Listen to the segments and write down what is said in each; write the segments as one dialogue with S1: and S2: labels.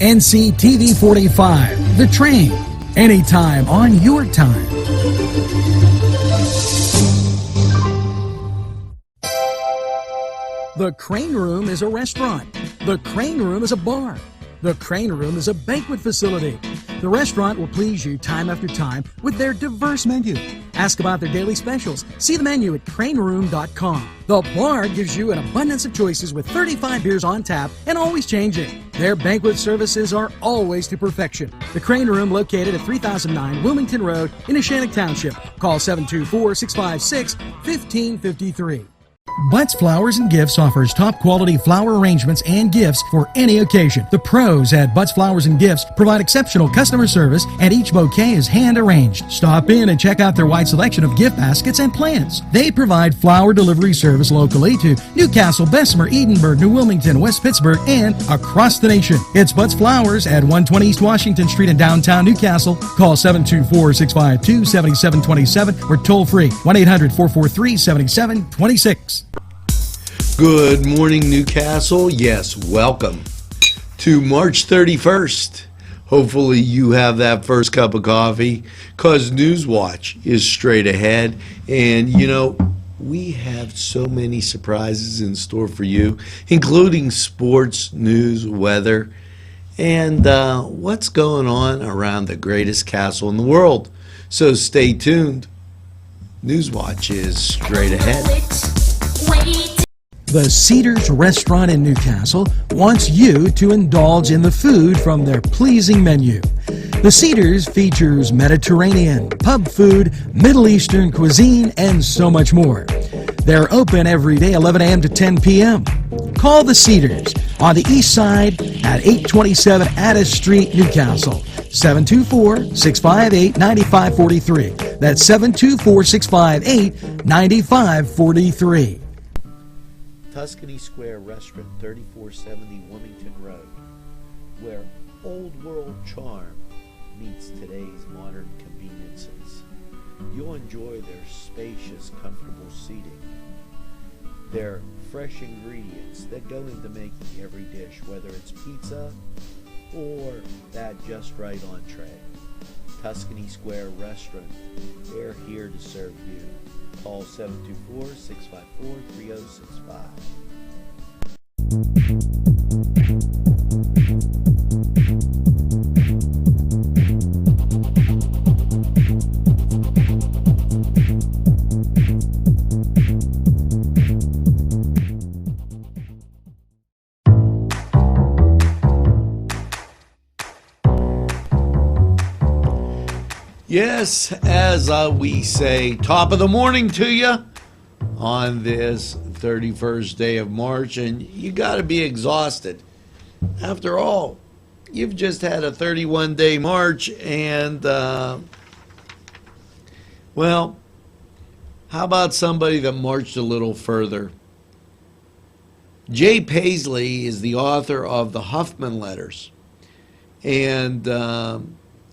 S1: NCTV45, The Train, anytime on your time. The Crane Room is a restaurant. The Crane Room is a bar. The Crane Room is a banquet facility. The restaurant will please you time after time with their diverse menu. Ask about their daily specials. See the menu at craneroom.com. The bar gives you an abundance of choices with 35 beers on tap and always changing. Their banquet services are always to perfection. The Crane Room, located at 3009 Wilmington Road in Neshannock Township. Call 724-656-1553. Butts Flowers and Gifts offers top quality flower arrangements and gifts for any occasion. The pros at Butts Flowers and Gifts provide exceptional customer service, and each bouquet is hand arranged. Stop in and check out their wide selection of gift baskets and plants. They provide flower delivery service locally to Newcastle, Bessemer, Edinburgh, New Wilmington, West Pittsburgh, and across the nation. It's Butts Flowers at 120 East Washington Street in downtown Newcastle. Call 724-652-7727 or toll free 1-800-443-7726.
S2: Good morning, Newcastle. Yes, welcome to March 31st. Hopefully you have that first cup of coffee, because NewsWatch is straight ahead. And, you know, we have so many surprises in store for you, including sports, news, weather, and what's going on around the greatest castle in the world. So stay tuned. NewsWatch is straight ahead.
S1: The Cedars Restaurant in Newcastle wants you to indulge in the food from their pleasing menu. The Cedars features Mediterranean, pub food, Middle Eastern cuisine, and so much more. They're open every day 11 a.m. to 10 p.m. Call the Cedars on the east side at 827 Addis Street, Newcastle. 724-658-9543. That's 724-658-9543.
S2: Tuscany Square Restaurant, 3470 Wilmington Road, where old world charm meets today's modern conveniences. You'll enjoy their spacious, comfortable seating, their fresh ingredients that go into making every dish, whether it's pizza or that just right entree. Tuscany Square Restaurant, they're here to serve you. Call 724-654-3065. Yes, as we say, top of the morning to you on this 31st day of March, and you got to be exhausted. After all, you've just had a 31-day March, and, well, how about somebody that marched a little further? Jay Paisley is the author of the Huffman Letters, and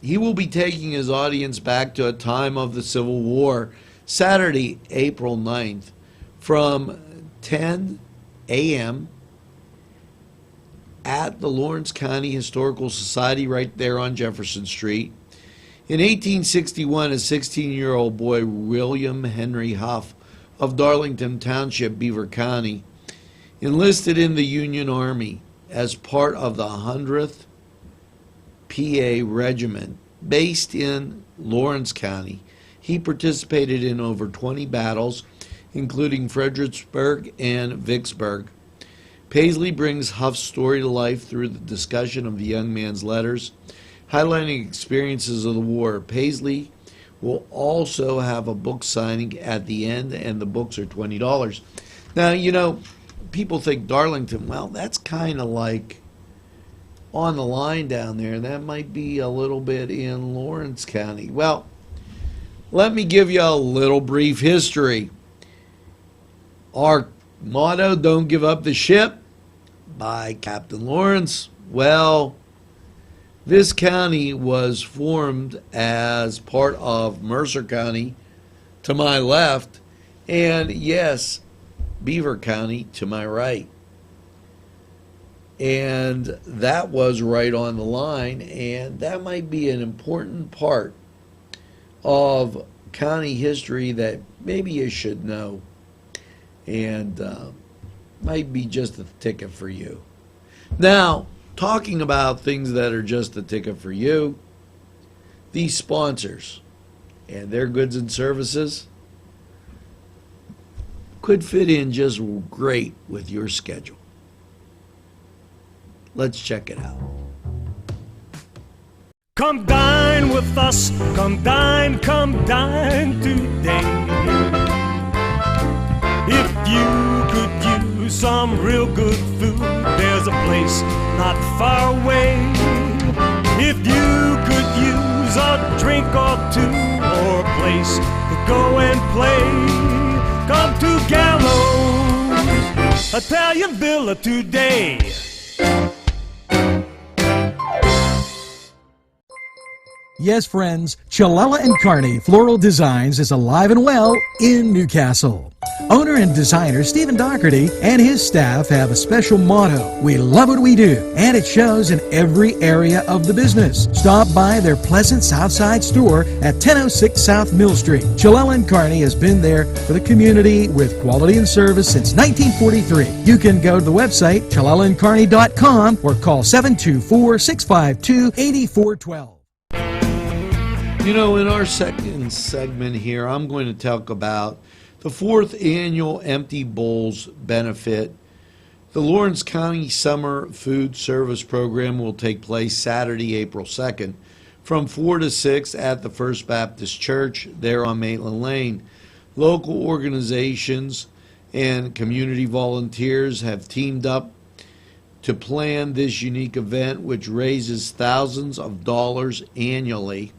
S2: he will be taking his audience back to a time of the Civil War, Saturday, April 9th, from 10 a.m. at the Lawrence County Historical Society right there on Jefferson Street. In 1861, a 16-year-old boy, William Henry Huff of Darlington Township, Beaver County, enlisted in the Union Army as part of the 100th PA Regiment based in Lawrence County. He participated in over 20 battles, including Fredericksburg and Vicksburg. Paisley brings Huff's story to life through the discussion of the young man's letters, highlighting experiences of the war. Paisley will also have a book signing at the end, and the books are $20. Now, you know, people think Darlington, well, that's kind of like on the line down there. That might be a little bit in Lawrence County. Well, let me give you a little brief history. Our motto, "Don't Give Up the Ship," by Captain Lawrence. Well, this county was formed as part of Mercer County to my left, and yes, Beaver County to my right. And that was right on the line, and that might be an important part of county history that maybe you should know, and might be just a ticket for you. Now, talking about things that are just a ticket for you, these sponsors and their goods and services could fit in just great with your schedule. Let's check it out.
S3: Come dine with us, come dine today. If you could use some real good food, there's a place not far away. If you could use a drink or two, or a place to go and play, come to Gallows Italian Villa today.
S1: Yes, friends, Chilella and Carney Floral Designs is alive and well in Newcastle. Owner and designer Stephen Doherty and his staff have a special motto: we love what we do, and it shows in every area of the business. Stop by their pleasant Southside store at 1006 South Mill Street. Chilella and Carney has been there for the community with quality and service since 1943. You can go to the website chilellaandcarney.com or call 724-652-8412.
S2: You know, in our second segment here, I'm going to talk about the 4th annual Empty Bowls benefit. The Lawrence County Summer Food Service Program will take place Saturday, April 2nd from 4 to 6 at the First Baptist Church there on Maitland Lane. Local organizations and community volunteers have teamed up to plan this unique event, which raises thousands of dollars annually.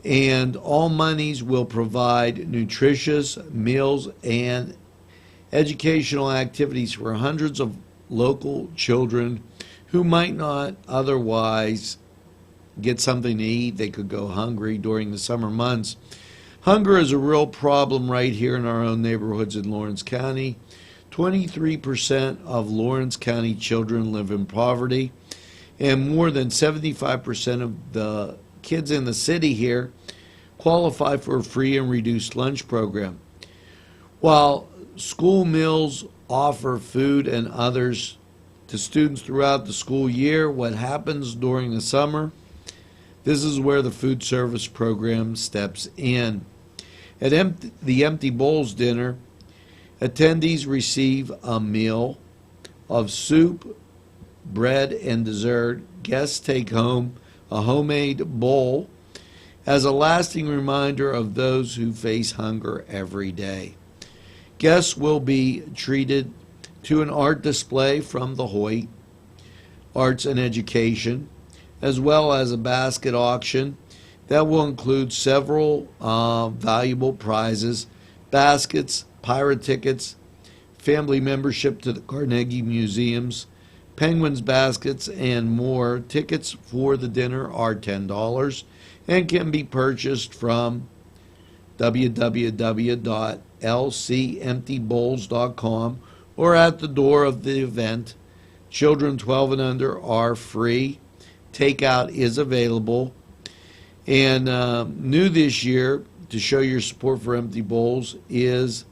S2: And all monies will provide nutritious meals and educational activities for hundreds of local children who might not otherwise get something to eat. They could go hungry during the summer months. Hunger is a real problem right here in our own neighborhoods in Lawrence County. 23% of Lawrence County children live in poverty, and more than 75% of the kids in the city here qualify for a free and reduced lunch program. While school meals offer food and others to students throughout the school year, what happens during the summer? This is where the food service program steps in. At the Empty Bowls dinner, attendees receive a meal of soup, bread, and dessert. Guests take home a homemade bowl as a lasting reminder of those who face hunger every day. Guests will be treated to an art display from the Hoyt Arts and Education, as well as a basket auction that will include several valuable prizes: baskets, pirate tickets, family membership to the Carnegie Museums, Penguins baskets, and more. Tickets for the dinner are $10 and can be purchased from www.lcemptybowls.com or at the door of the event. Children 12 and under are free. Takeout is available. And new this year, to show your support for Empty Bowls, is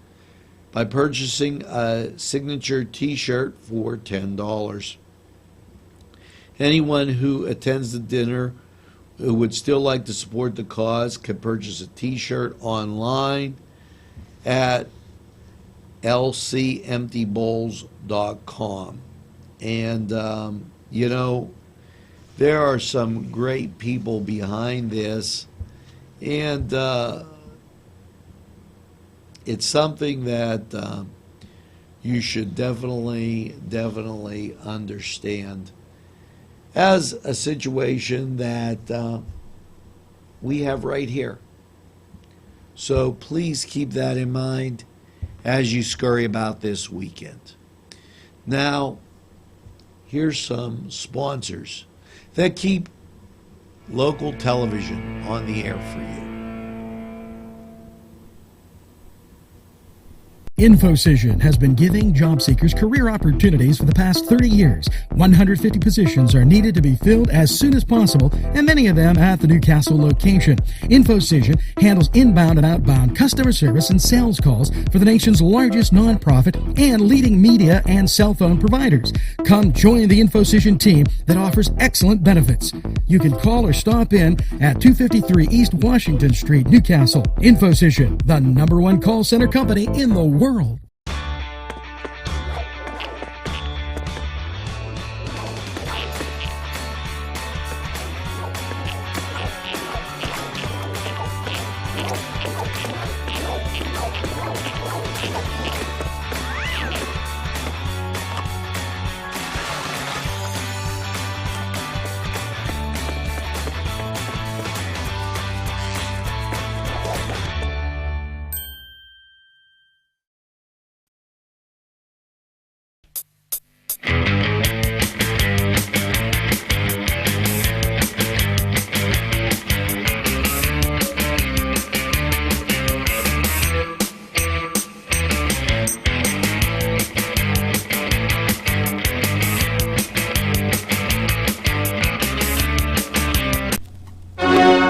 S2: by purchasing a signature t-shirt for $10. Anyone who attends the dinner who would still like to support the cause can purchase a t-shirt online at lcemptybowls.com. And, you know, there are some great people behind this, and it's something that you should definitely understand as a situation that we have right here. So please keep that in mind as you scurry about this weekend. Now, here's some sponsors that keep local television on the air for you.
S1: InfoCision has been giving job seekers career opportunities for the past 30 years. 150 positions are needed to be filled as soon as possible, and many of them at the Newcastle location. InfoCision handles inbound and outbound customer service and sales calls for the nation's largest nonprofit and leading media and cell phone providers. Come join the InfoCision team that offers excellent benefits. You can call or stop in at 253 East Washington Street, Newcastle. InfoCision, the #1 call center company in the world.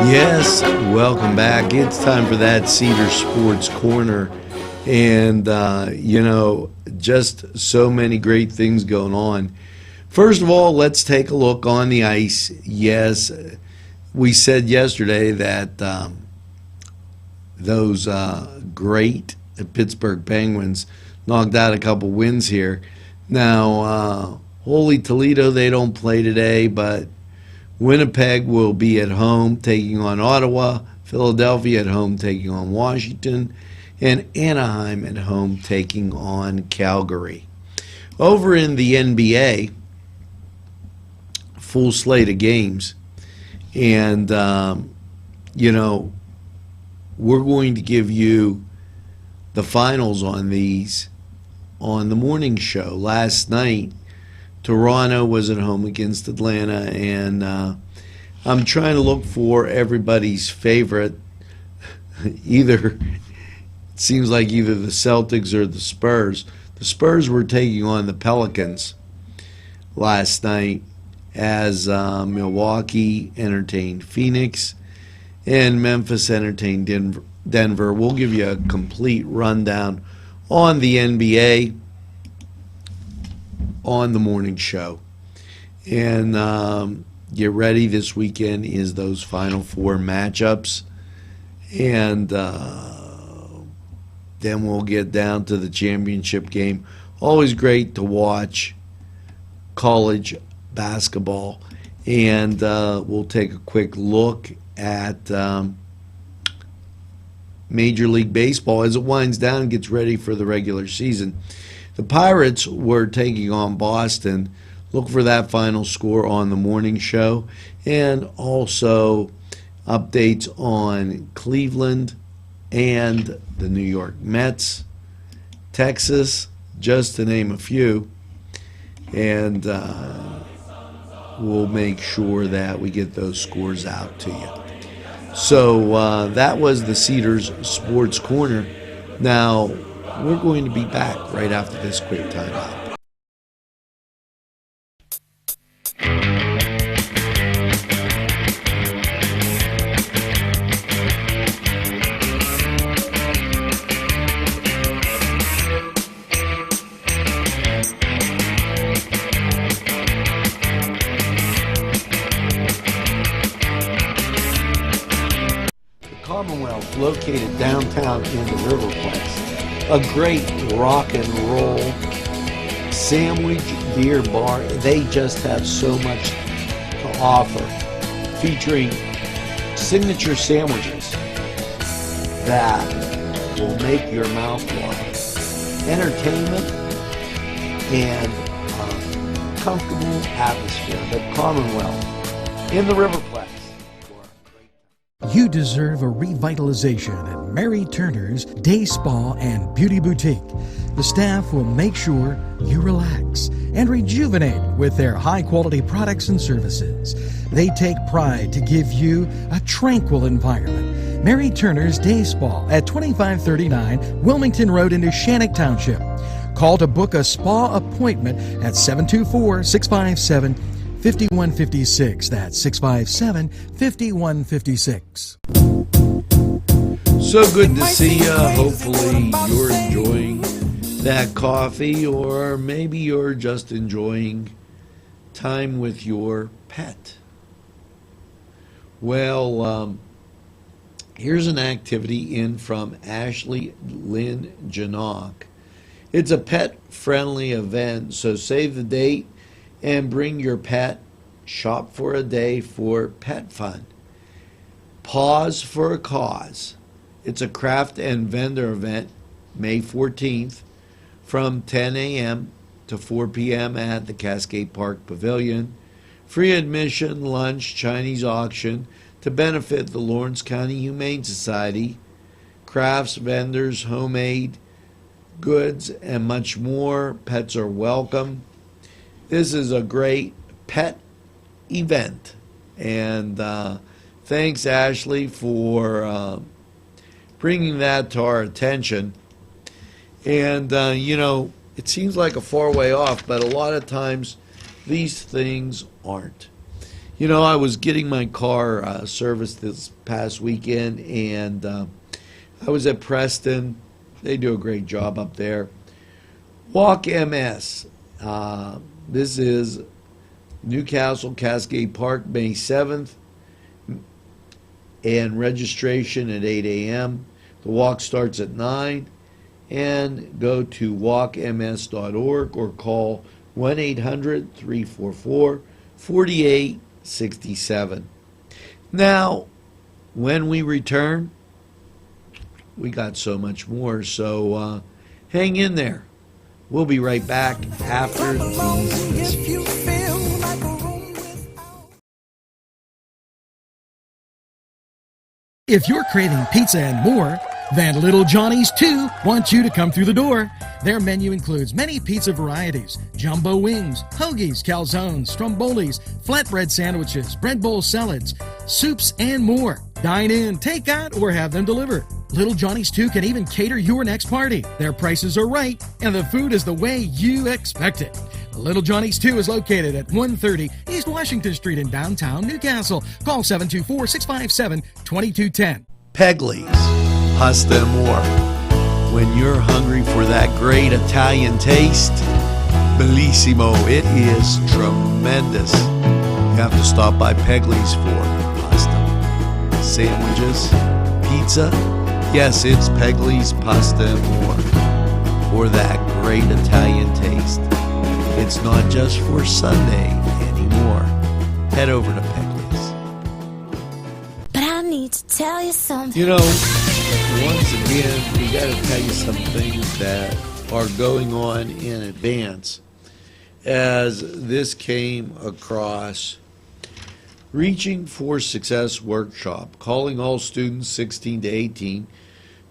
S2: Yes, welcome back. It's time for that Cedar Sports Corner. And, just so many great things going on. First of all, let's take a look on the ice. Yes, we said yesterday that those great Pittsburgh Penguins knocked out a couple wins here. Now, Holy Toledo, they don't play today, but Winnipeg will be at home taking on Ottawa, Philadelphia at home taking on Washington, and Anaheim at home taking on Calgary. Over in the NBA, full slate of games, and, we're going to give you the finals on these on the morning show. Last night, Toronto was at home against Atlanta, and I'm trying to look for everybody's favorite. It seems like either the Celtics or the Spurs. The Spurs were taking on the Pelicans last night as Milwaukee entertained Phoenix and Memphis entertained Denver. We'll give you a complete rundown on the NBA on the morning show. And get ready, this weekend is those Final Four matchups. And then we'll get down to the championship game. Always great to watch college basketball. And we'll take a quick look at Major League Baseball as it winds down and gets ready for the regular season. The Pirates were taking on Boston. Look for that final score on the morning show. And also updates on Cleveland and the New York Mets, Texas, just to name a few. And we'll make sure that we get those scores out to you. So that was the Cedars Sports Corner. Now, we're going to be back right after this quick timeout. The Commonwealth, located downtown in the Riverplex. A great rock and roll sandwich beer bar. They just have so much to offer, featuring signature sandwiches that will make your mouth water, entertainment, and comfortable atmosphere. The Commonwealth in the Riverplex.
S1: You deserve a revitalization at Mary Turner's Day Spa and Beauty Boutique. The staff will make sure you relax and rejuvenate with their high-quality products and services. They take pride to give you a tranquil environment Mary Turner's Day Spa at 2539 Wilmington Road in Shannock Township. Call to book a spa appointment at 724-657-5156. That's 657-5156.
S2: So good to see you. Hopefully you're enjoying that coffee, or maybe you're just enjoying time with your pet. Well, here's an activity in from Ashley Lynn Janock. It's a pet-friendly event, so save the date and bring your pet. Shop for a day for pet fun. Pause for a cause. It's a craft and vendor event, May 14th, from 10 a.m. to 4 p.m. at the Cascade Park Pavilion. Free admission, lunch, Chinese auction to benefit the Lawrence County Humane Society. Crafts, vendors, homemade goods, and much more. Pets are welcome. This is a great pet event. And thanks, Ashley, for bringing that to our attention. And, it seems like a far way off, but a lot of times these things aren't. I was getting my car serviced this past weekend, and I was at Preston. They do a great job up there. Walk MS. This is Newcastle Cascade Park, May 7th, and registration at 8 a.m. The walk starts at 9, and go to walkms.org or call 1-800-344-4867. Now, when we return, we got so much more, so hang in there. We'll be right back after these messages.
S1: If you're craving pizza and more, then Little Johnny's 2 wants you to come through the door. Their menu includes many pizza varieties, jumbo wings, hoagies, calzones, strombolis, flatbread sandwiches, bread bowl salads, soups, and more. Dine in, take out, or have them delivered. Little Johnny's 2 can even cater your next party. Their prices are right, and the food is the way you expect it. Little Johnny's 2 is located at 130 East Washington Street in downtown Newcastle. Call 724-657-2210.
S2: Pegley's, pasta and more. When you're hungry for that great Italian taste, bellissimo, it is tremendous. You have to stop by Pegley's for pasta, sandwiches, pizza. Yes, it's Pegley's Pasta and More for that great Italian taste. It's not just for Sunday anymore. Head over to Pegley's.
S4: But I need to tell you something.
S2: Once again, we got to tell you some things that are going on in advance. As this came across, Reaching for Success workshop, calling all students 16 to 18.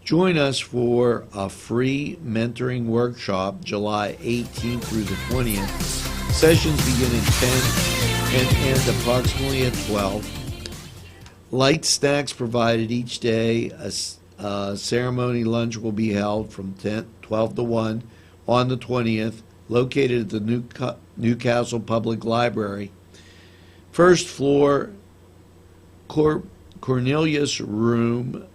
S2: Join us for a free mentoring workshop July 18th through the 20th. Sessions begin at 10 and end approximately at 12. Light snacks provided each day. A ceremony lunch will be held from 12 to 1 on the 20th, located at the Newcastle Public Library. First floor, Cornelius Room,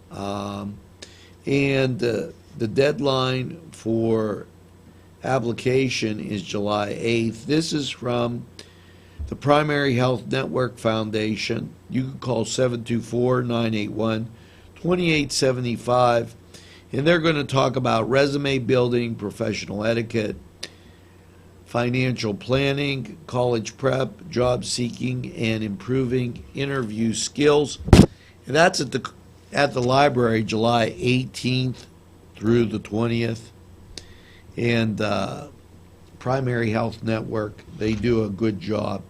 S2: and the deadline for application is July 8th. This is from the Primary Health Network Foundation. You can call 724-981-2875, and they're going to talk about resume building, professional etiquette, financial planning, college prep, job seeking, and improving interview skills. And that's at the library, July 18th through the 20th. And Primary Health Network, they do a good job.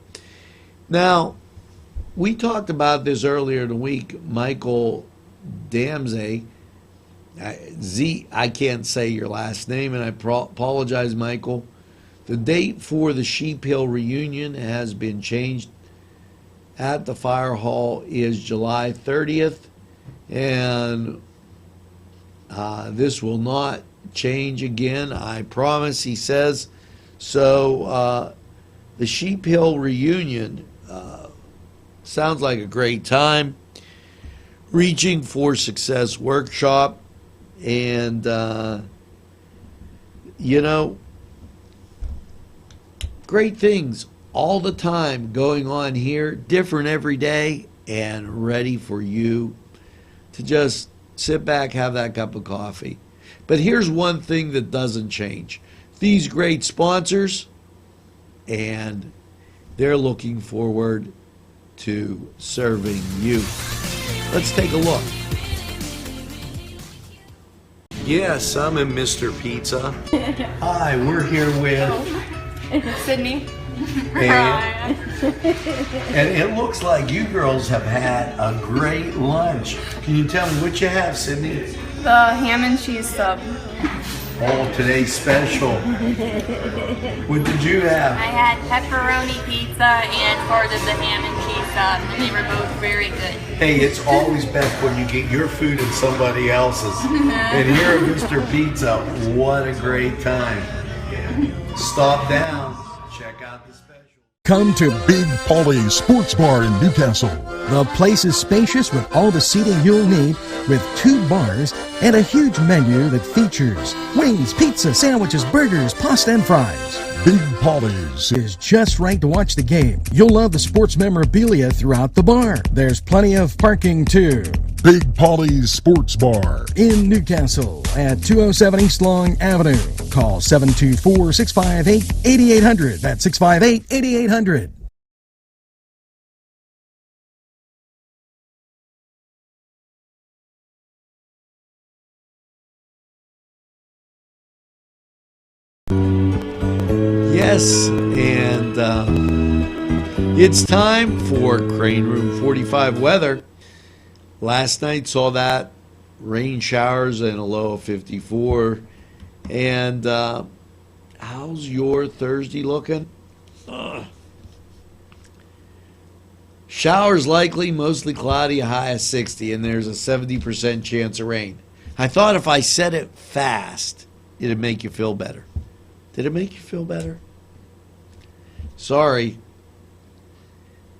S2: Now, we talked about this earlier in the week. Michael Damsey, I can't say your last name, and I apologize, Michael. The date for the Sheep Hill reunion has been changed at the fire hall is July 30th, And this will not change again, I promise, he says. So the Sheep Hill reunion sounds like a great time. Reaching for Success workshop. And, great things all the time going on here, different every day, and ready for you to just sit back, have that cup of coffee. But here's one thing that doesn't change. These great sponsors, and they're looking forward to serving you. Let's take a look. Yes, I'm in Mr. Pizza. Hi, we're here with
S5: Sydney.
S2: and it looks like you girls have had a great lunch. Can you tell me what you have, Sydney?
S5: The ham and cheese sub.
S2: Oh, today's special. What did you have?
S5: I had pepperoni pizza and part of the ham and cheese sub, and they were both very good.
S2: Hey, it's always best when you get your food and somebody else's. And here at Mr. Pizza, what a great time. Stop down, check out the special.
S6: Come to Big Polly's Sports Bar in Newcastle.
S1: The place is spacious with all the seating you'll need, with 2 bars and a huge menu that features wings, pizza, sandwiches, burgers, pasta, and fries.
S6: Big Polly's
S1: Is just right to watch the game. You'll love the sports memorabilia throughout the bar. There's plenty of parking too.
S6: Big Polly's Sports Bar.
S1: In Newcastle at 207 East Long Avenue. Call 724-658-8800. That's 658-8800.
S2: Yes, and it's time for Crane Room 45 weather. Last night saw that rain showers and a low of 54. And how's your Thursday looking? Showers likely, mostly cloudy, a high of 60, and there's a 70% chance of rain. I thought if I said it fast, it'd make you feel better. Did it make you feel better? Sorry.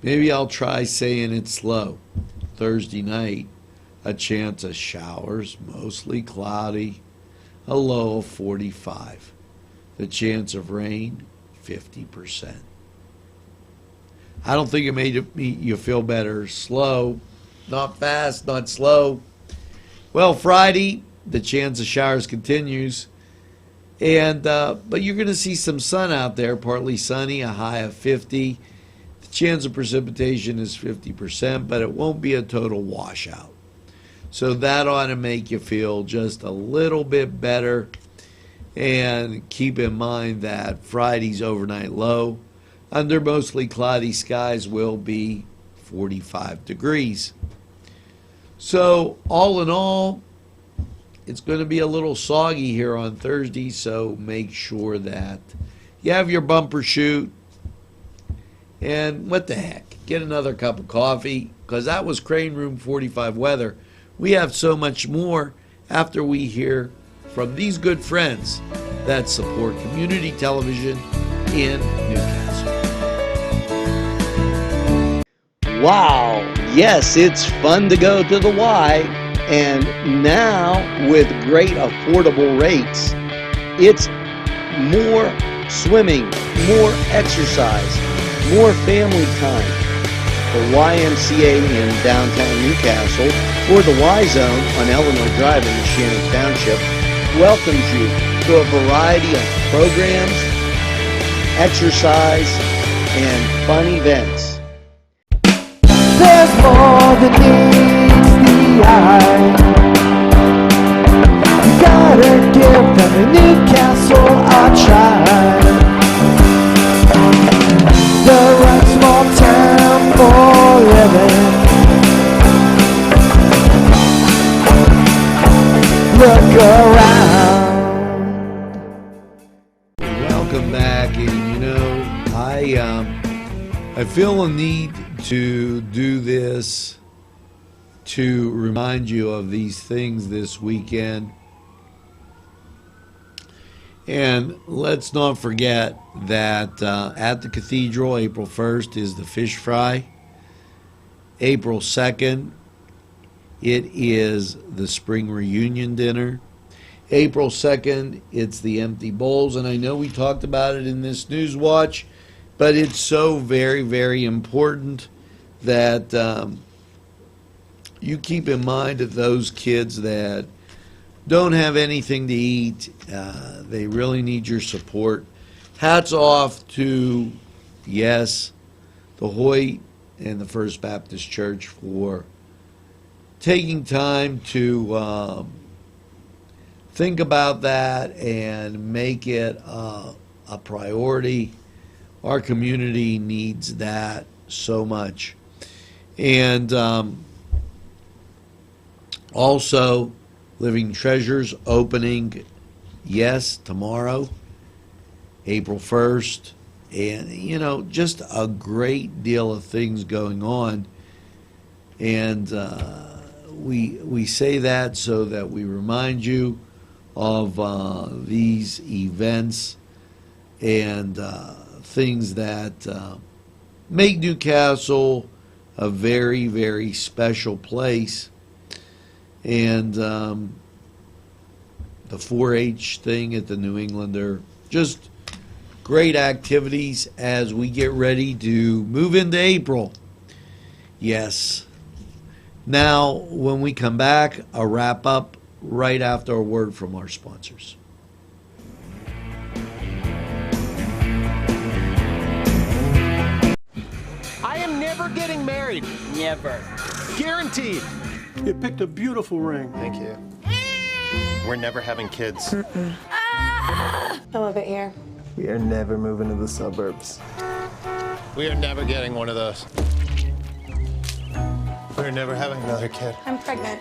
S2: Maybe I'll try saying it slow. Thursday night, a chance of showers, mostly cloudy, a low of 45. The chance of rain, 50%. I don't think it made you feel better. Slow, not fast, not slow. Well, Friday, the chance of showers continues. And but you're going to see some sun out there, partly sunny, a high of 50. The chance of precipitation is 50%, but it won't be a total washout. So that ought to make you feel just a little bit better. And keep in mind that Friday's overnight low under mostly cloudy skies will be 45 degrees. So all in all, it's going to be a little soggy here on Thursday, so make sure that you have your bumper chute. And what the heck, get another cup of coffee, because that was Crane Room 45 weather. We have so much more after we hear from these good friends that support community television in Newcastle. Wow, yes, it's fun to go to the Y. And now, with great affordable rates, it's more swimming, more exercise, more family time. The YMCA in downtown Newcastle, or the Y Zone on Eleanor Drive in Shannon Township, welcomes you to a variety of programs, exercise, and fun events.
S7: There's more than meets the eye. You gotta give them a Newcastle a try. The right small town for living. Look around.
S2: Welcome back, and I feel a need to do this to remind you of these things this weekend. And let's not forget that at the cathedral, April 1st is the fish fry. April 2nd, it is the spring reunion dinner. April 2nd, it's the empty bowls. And I know we talked about it in this NewsWatch, but it's so very, very important that you keep in mind that those kids that don't have anything to eat, they really need your support. Hats off to, yes, the Hoyt and the First Baptist Church for taking time to think about that and make it a priority. Our community needs that so much. And also, Living Treasures opening, yes, tomorrow, April 1st. And, you know, just a great deal of things going on. And we say that so that we remind you of these events and things that make Newcastle a very, very special place. And the 4-H thing at the New Englander, just great activities as we get ready to move into April. Yes. Now, when we come back, a wrap up right after a word from our sponsors.
S8: I am never getting married. Never. Guaranteed.
S3: You picked a beautiful ring.
S9: Thank you. We're never having kids.
S10: I love it here.
S9: We are never moving to the suburbs. We are never getting one of those. We're never having another kid.
S10: I'm pregnant.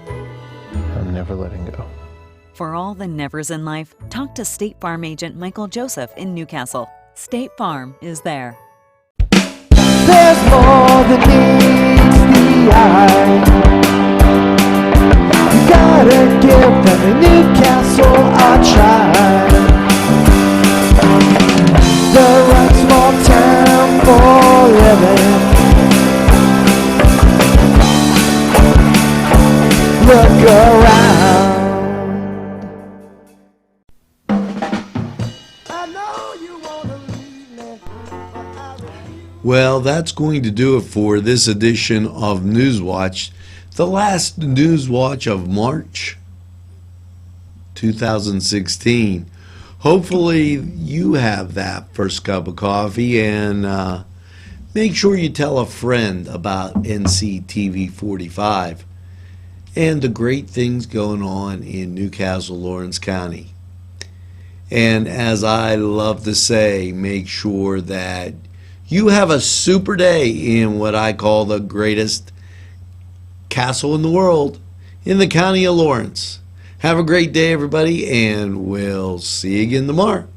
S9: I'm never letting go.
S11: For all the nevers in life, talk to State Farm agent Michael Joseph in Newcastle. State Farm is there.
S7: There's more than meets the eye. You gotta give them a Newcastle a try. The right small town for living. Look around.
S2: Well, that's going to do it for this edition of NewsWatch, the last NewsWatch of March 2016. Hopefully you have that first cup of coffee, and make sure you tell a friend about NCTV45 and the great things going on in Newcastle, Lawrence County. And as I love to say, make sure that you have a super day in what I call the greatest castle in the world, in the county of Lawrence. Have a great day, everybody, and we'll see you again tomorrow.